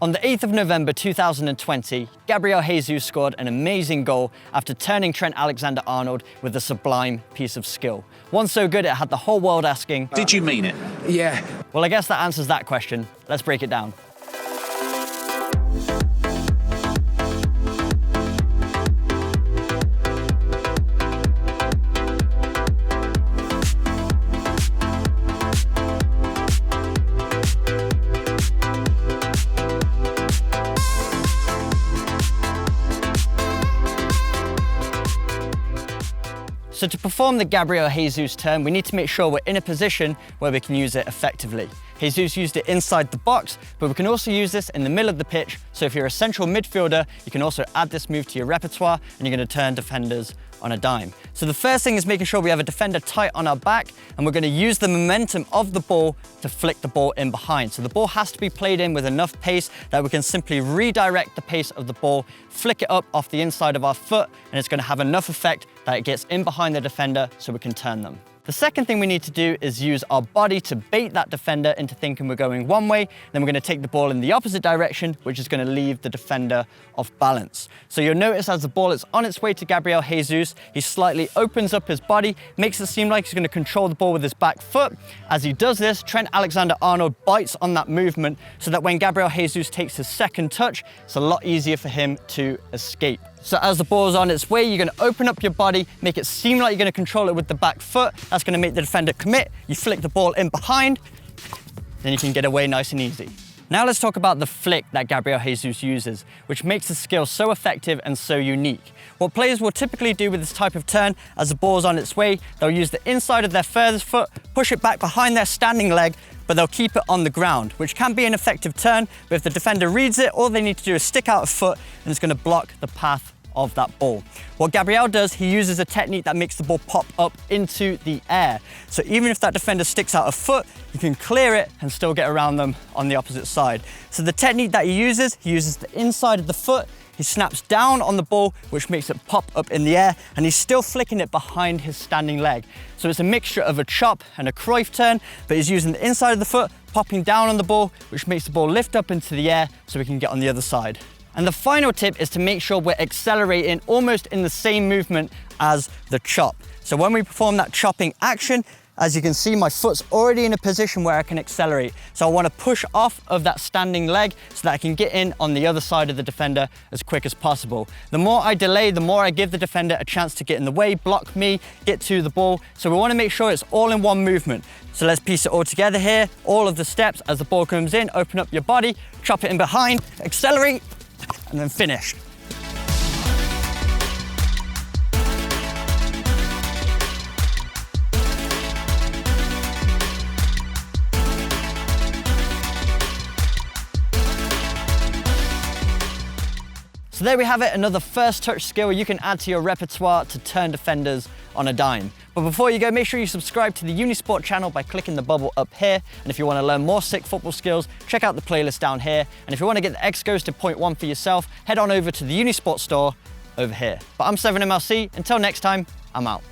On the 8th of November 2020, Gabriel Jesus scored an amazing goal after turning Trent Alexander-Arnold with a sublime piece of skill. One so good it had the whole world asking, "Did you mean it?" Yeah. Well, I guess that answers that question. Let's break it down. So to perform the Gabriel Jesus turn, we need to make sure we're in a position where we can use it effectively. Jesus used it inside the box, but we can also use this in the middle of the pitch. So if you're a central midfielder, you can also add this move to your repertoire and you're going to turn defenders on a dime. So the first thing is making sure we have a defender tight on our back, and we're going to use the momentum of the ball to flick the ball in behind. So the ball has to be played in with enough pace that we can simply redirect the pace of the ball, flick it up off the inside of our foot, and it's going to have enough effect that it gets in behind the defender so we can turn them. The second thing we need to do is use our body to bait that defender into thinking we're going one way, then we're going to take the ball in the opposite direction, which is going to leave the defender off balance. So you'll notice as the ball is on its way to Gabriel Jesus, he slightly opens up his body, makes it seem like he's going to control the ball with his back foot. As he does this, Trent Alexander-Arnold bites on that movement so that when Gabriel Jesus takes his second touch, it's a lot easier for him to escape. So as the ball is on its way, you're going to open up your body, make it seem like you're going to control it with the back foot. That's going to make the defender commit. You flick the ball in behind, then you can get away nice and easy. Now let's talk about the flick that Gabriel Jesus uses, which makes the skill so effective and so unique. What players will typically do with this type of turn, as the ball is on its way, they'll use the inside of their furthest foot, push it back behind their standing leg, but they'll keep it on the ground, which can be an effective turn, but if the defender reads it, all they need to do is stick out a foot and it's going to block the path of that ball. What Gabriel does, he uses a technique that makes the ball pop up into the air. So even if that defender sticks out a foot, you can clear it and still get around them on the opposite side. So the technique that he uses the inside of the foot, he snaps down on the ball, which makes it pop up in the air, and he's still flicking it behind his standing leg. So it's a mixture of a chop and a Cruyff turn, but he's using the inside of the foot, popping down on the ball, which makes the ball lift up into the air so we can get on the other side. And the final tip is to make sure we're accelerating almost in the same movement as the chop. So when we perform that chopping action, as you can see, my foot's already in a position where I can accelerate. So I want to push off of that standing leg so that I can get in on the other side of the defender as quick as possible. The more I delay, the more I give the defender a chance to get in the way, block me, get to the ball. So we want to make sure it's all in one movement. So let's piece it all together here. All of the steps as the ball comes in, open up your body, chop it in behind, accelerate, and then finish. So there we have it, another first touch skill you can add to your repertoire to turn defenders on a dime. But before you go, make sure you subscribe to the Unisport channel by clicking the bubble up here. And if you want to learn more sick football skills, check out the playlist down here. And if you want to get the X goes to point 1 for yourself, head on over to the Unisport store over here. But I'm 7MLC. Until next time, I'm out.